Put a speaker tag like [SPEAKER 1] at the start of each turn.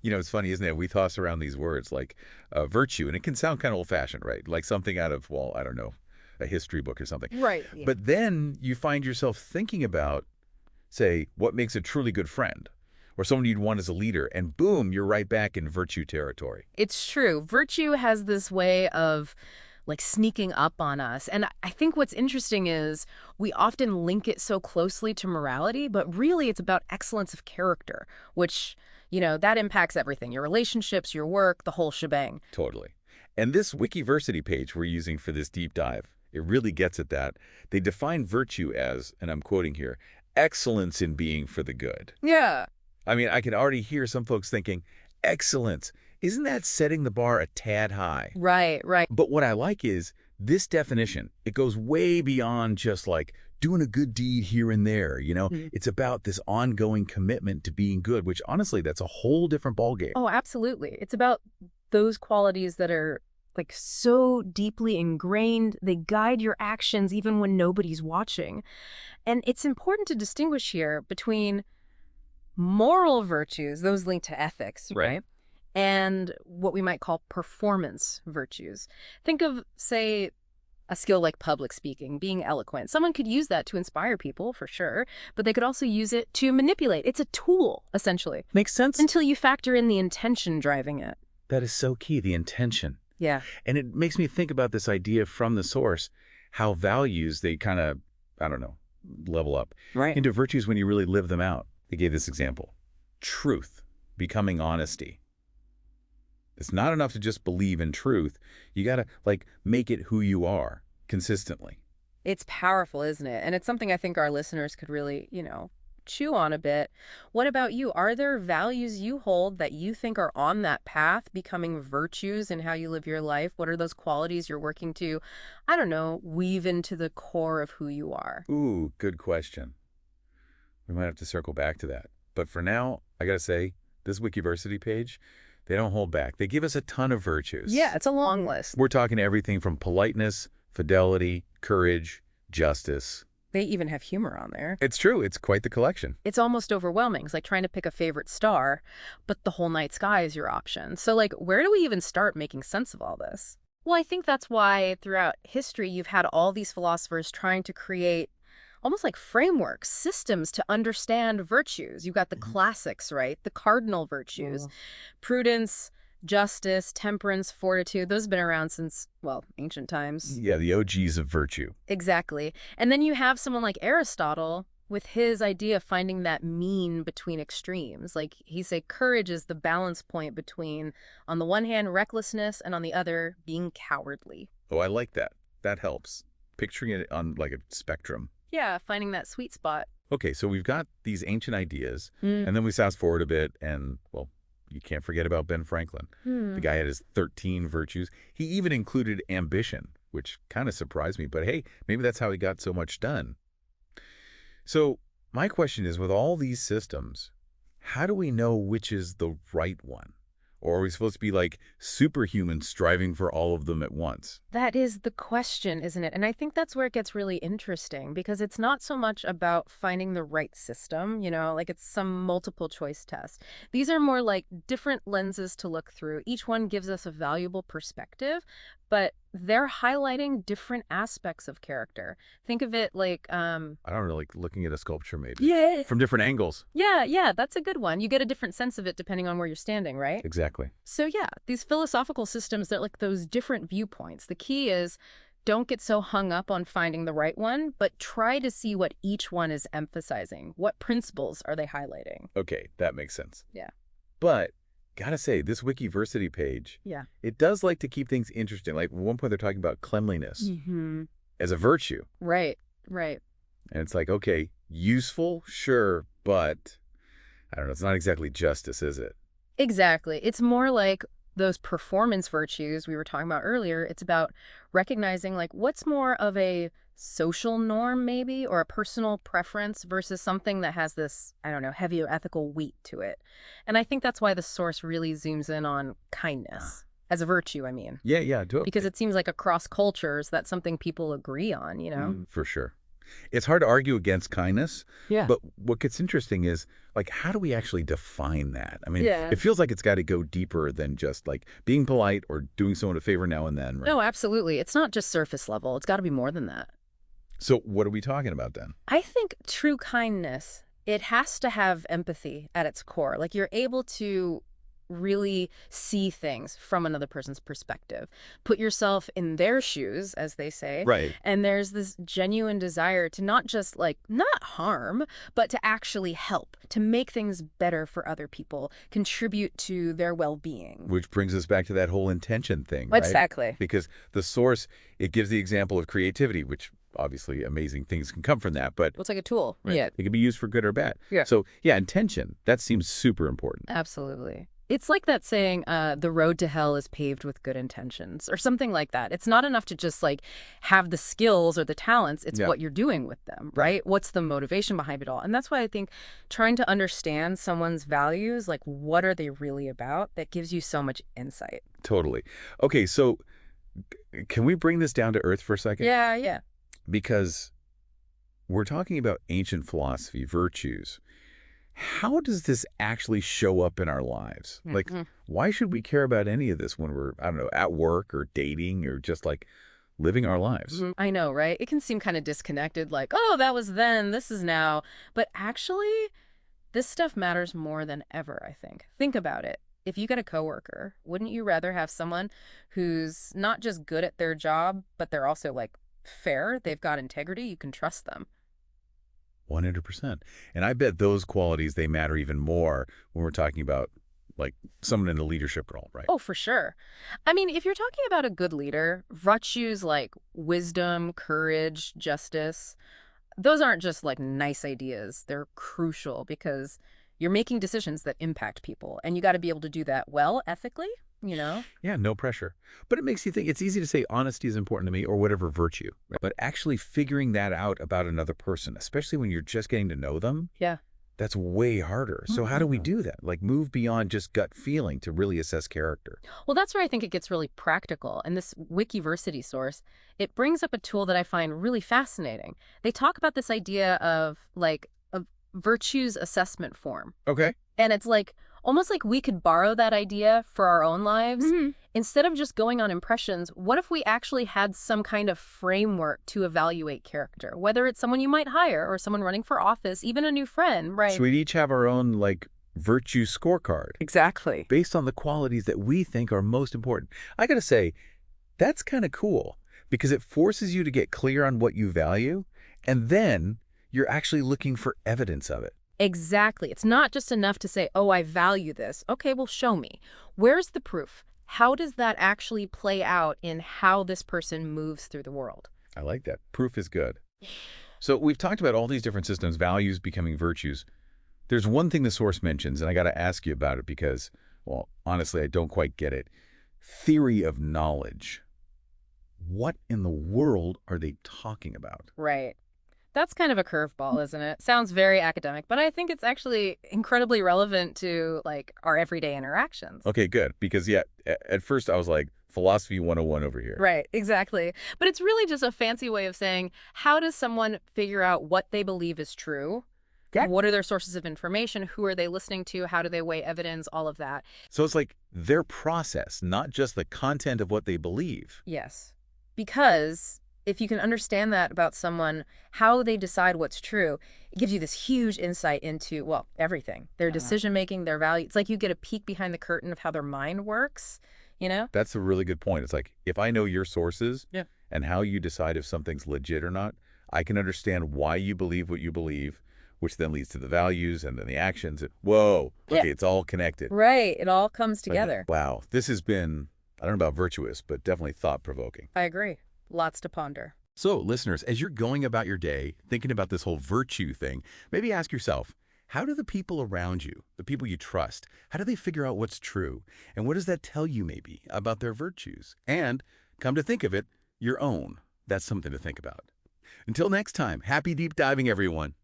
[SPEAKER 1] You know, it's funny, isn't it? We toss around these words like virtue, and it can sound kind of old-fashioned, right? Like something out of, well, I don't know, a history book or something.
[SPEAKER 2] Right. Yeah.
[SPEAKER 1] But then you find yourself thinking about, say, what makes a truly good friend or someone you'd want as a leader, and boom, you're right back in virtue territory.
[SPEAKER 2] It's true. Virtue has this way of like sneaking up on us. And I think what's interesting is we often link it so closely to morality, but really it's about excellence of character, which, that impacts everything, your relationships, your work, the whole shebang.
[SPEAKER 1] Totally. And this Wikiversity page we're using for this deep dive, it really gets at that. They define virtue as, and I'm quoting here, excellence in being for the good.
[SPEAKER 2] Yeah.
[SPEAKER 1] I mean, I can already hear some folks thinking, excellence, isn't that setting the bar a tad high?
[SPEAKER 2] Right, right.
[SPEAKER 1] But what I like is this definition, it goes way beyond just like doing a good deed here and there,
[SPEAKER 2] Mhm.
[SPEAKER 1] It's about this ongoing commitment to being good, which honestly, that's a whole different ballgame.
[SPEAKER 2] Oh, absolutely. It's about those qualities that are like so deeply ingrained. They guide your actions even when nobody's watching. And it's important to distinguish here between moral virtues, those linked to ethics,
[SPEAKER 1] Right.
[SPEAKER 2] right? And what we might call performance virtues. Think of, say, a skill like public speaking, being eloquent. Someone could use that to inspire people, for sure, but they could also use it to manipulate. It's a tool, essentially,
[SPEAKER 1] Makes sense?
[SPEAKER 2] until you factor in the intention driving it.
[SPEAKER 1] That is so key, the intention.
[SPEAKER 2] Yeah.
[SPEAKER 1] And it makes me think about this idea from the source, how values, they kind of, I don't know, level up
[SPEAKER 2] Right.
[SPEAKER 1] into virtues when you really live them out. They gave this example. Truth, becoming honesty. It's not enough to just believe in truth. You got to, like, make it who you are consistently.
[SPEAKER 2] It's powerful, isn't it? And it's something I think our listeners could really, chew on a bit. What about you? Are there values you hold that you think are on that path, becoming virtues in how you live your life? What are those qualities you're working to, I don't know, weave into the core of who you are?
[SPEAKER 1] Ooh, good question. We might have to circle back to that. But for now, I got to say, this Wikiversity page, they don't hold back. They give us a ton of virtues.
[SPEAKER 2] Yeah, it's a long list.
[SPEAKER 1] We're talking everything from politeness, fidelity, courage, justice.
[SPEAKER 2] They even have humor on there.
[SPEAKER 1] It's true. It's quite the collection.
[SPEAKER 2] It's almost overwhelming. It's like trying to pick a favorite star, but the whole night sky is your option. So, like, where do we even start making sense of all this? Well, I think that's why throughout history you've had all these philosophers trying to create almost like frameworks, systems to understand virtues. You've got the classics, right? The cardinal virtues, prudence, justice, temperance, fortitude. Those have been around since, well, ancient times.
[SPEAKER 1] Yeah, the OGs of virtue.
[SPEAKER 2] Exactly. And then you have someone like Aristotle with his idea of finding that mean between extremes. Like he said, courage is the balance point between, on the one hand, recklessness, and on the other, being cowardly.
[SPEAKER 1] Oh, I like that. That helps. Picturing it on like a spectrum.
[SPEAKER 2] Yeah, finding that sweet spot.
[SPEAKER 1] Okay, so we've got these ancient ideas,
[SPEAKER 2] Mm.
[SPEAKER 1] and then we fast forward a bit, and, well, you can't forget about Ben Franklin. The guy had his 13 virtues. He even included ambition, which kind of surprised me, but hey, maybe that's how he got so much done. So my question is, with all these systems, how do we know which is the right one? Or are we supposed to be like superhumans striving for all of them at once?
[SPEAKER 2] That is the question, isn't it? And I think that's where it gets really interesting because it's not so much about finding the right system, like it's some multiple choice test. These are more like different lenses to look through. Each one gives us a valuable perspective, but they're highlighting different aspects of character. Think of it like,
[SPEAKER 1] I don't know, like looking at a sculpture maybe.
[SPEAKER 2] yeah,
[SPEAKER 1] From different angles.
[SPEAKER 2] yeah, that's a good one. You get a different sense of it depending on where you're standing, right?
[SPEAKER 1] Exactly.
[SPEAKER 2] So yeah, these philosophical systems, they're like those different viewpoints. The key is don't get so hung up on finding the right one, but try to see what each one is emphasizing. What principles are they highlighting?
[SPEAKER 1] Okay, that makes sense.
[SPEAKER 2] Yeah.
[SPEAKER 1] But gotta say, this Wikiversity page,
[SPEAKER 2] Yeah.
[SPEAKER 1] it does like to keep things interesting. Like at one point they're talking about cleanliness
[SPEAKER 2] Mm-hmm.
[SPEAKER 1] as a virtue.
[SPEAKER 2] Right, right.
[SPEAKER 1] And it's like, okay, useful, sure, but I don't know, it's not exactly justice, is it?
[SPEAKER 2] Exactly. It's more like those performance virtues we were talking about earlier. It's about recognizing like what's more of a social norm maybe or a personal preference versus something that has this, I don't know, heavier ethical weight to it. And I think that's why the source really zooms in on kindness as a virtue, I mean.
[SPEAKER 1] Yeah, do it.
[SPEAKER 2] Because it seems like across cultures, that's something people agree on,
[SPEAKER 1] For sure. It's hard to argue against kindness,
[SPEAKER 2] Yeah.
[SPEAKER 1] but what gets interesting is, like, how do we actually define that? I mean,
[SPEAKER 2] Yeah.
[SPEAKER 1] it feels like it's got to go deeper than just, like, being polite or doing someone a favor now and then, right?
[SPEAKER 2] No, absolutely. It's not just surface level. It's got to be more than that.
[SPEAKER 1] So what are we talking about then?
[SPEAKER 2] I think true kindness, it has to have empathy at its core. Like you're able to really see things from another person's perspective. Put yourself in their shoes, as they say.
[SPEAKER 1] Right.
[SPEAKER 2] And there's this genuine desire to not just like, not harm, but to actually help, to make things better for other people, contribute to their well-being.
[SPEAKER 1] Which brings us back to that whole intention thing, right?
[SPEAKER 2] Exactly.
[SPEAKER 1] Because the source, it gives the example of creativity, which obviously amazing things can come from that, but
[SPEAKER 2] It's like a tool.
[SPEAKER 1] right,
[SPEAKER 2] Yeah.
[SPEAKER 1] it can be used for good or bad.
[SPEAKER 2] Yeah.
[SPEAKER 1] So yeah, intention, that seems super important.
[SPEAKER 2] Absolutely. It's like that saying, the road to hell is paved with good intentions, or something like that. It's not enough to just like have the skills or the talents. It's
[SPEAKER 1] Yeah.
[SPEAKER 2] what you're doing with them, right? What's the motivation behind it all? And that's why I think trying to understand someone's values, like what are they really about, that gives you so much insight.
[SPEAKER 1] Totally. Okay, so can we bring this down to earth for a second?
[SPEAKER 2] Yeah, yeah.
[SPEAKER 1] Because we're talking about ancient philosophy, virtues. How does this actually show up in our lives? Like,
[SPEAKER 2] Mhm.
[SPEAKER 1] why should we care about any of this when we're, I don't know, at work or dating or just like living our lives?
[SPEAKER 2] I know, right? It can seem kind of disconnected, like, oh, that was then, this is now. But actually, this stuff matters more than ever, I think. Think about it. If you get a coworker, wouldn't you rather have someone who's not just good at their job, but they're also like fair, they've got integrity, you can trust them?
[SPEAKER 1] 100%. And I bet those qualities, they matter even more when we're talking about like someone in a leadership role, right?
[SPEAKER 2] Oh, for sure. I mean, if you're talking about a good leader, virtues like wisdom, courage, justice, those aren't just like nice ideas. They're crucial because you're making decisions that impact people, and you got to be able to do that well ethically, you know?
[SPEAKER 1] Yeah, no pressure. But it makes you think it's easy to say honesty is important to me or whatever virtue, right? But actually figuring that out about another person, especially when you're just getting to know them,
[SPEAKER 2] Yeah.
[SPEAKER 1] that's way harder. So how do we do that? Like move beyond just gut feeling to really assess character.
[SPEAKER 2] Well, that's where I think it gets really practical. And this Wikiversity source, it brings up a tool that I find really fascinating. They talk about this idea of like a virtues assessment form.
[SPEAKER 1] Okay.
[SPEAKER 2] And it's like almost like we could borrow that idea for our own lives. Instead of just going on impressions, what if we actually had some kind of framework to evaluate character, whether it's someone you might hire or someone running for office, even a new friend, right?
[SPEAKER 1] So we'd each have our own like virtue scorecard
[SPEAKER 2] Exactly.
[SPEAKER 1] based on the qualities that we think are most important. I got to say, that's kind of cool because it forces you to get clear on what you value, and then you're actually looking for evidence of it.
[SPEAKER 2] Exactly. It's not just enough to say, oh, I value this. Okay, well, show me. Where's the proof? How does that actually play out in how this person moves through the world?
[SPEAKER 1] I like that. Proof is good. So we've talked about all these different systems, values becoming virtues. There's one thing the source mentions, and I got to ask you about it because, well, honestly, I don't quite get it. Theory of knowledge. What in the world are they talking about?
[SPEAKER 2] Right. That's kind of a curveball, isn't it? Sounds very academic, but I think it's actually incredibly relevant to like our everyday interactions.
[SPEAKER 1] Okay, good. Because, yeah, at first I was like, philosophy 101 over here.
[SPEAKER 2] Right, exactly. But it's really just a fancy way of saying, how does someone figure out what they believe is true?
[SPEAKER 1] Yeah.
[SPEAKER 2] What are their sources of information? Who are they listening to? How do they weigh evidence? All of that.
[SPEAKER 1] So it's like their process, not just the content of what they believe.
[SPEAKER 2] Yes. Because if you can understand that about someone, how they decide what's true, it gives you this huge insight into, well, everything. Their decision-making, their value. It's like you get a peek behind the curtain of how their mind works, you know?
[SPEAKER 1] That's a really good point. It's like, if I know your sources
[SPEAKER 2] Yeah.
[SPEAKER 1] and how you decide if something's legit or not, I can understand why you believe what you believe, which then leads to the values and then the actions. Whoa,
[SPEAKER 2] Yeah.
[SPEAKER 1] okay, it's all connected.
[SPEAKER 2] Right. It all comes together.
[SPEAKER 1] Wow, this has been, I don't know about virtuous, but definitely thought-provoking.
[SPEAKER 2] I agree. Lots to ponder.
[SPEAKER 1] So, listeners, as you're going about your day, thinking about this whole virtue thing, maybe ask yourself, how do the people around you, the people you trust, how do they figure out what's true? And what does that tell you maybe about their virtues? And, come to think of it, your own. That's something to think about. Until next time, happy deep diving, everyone.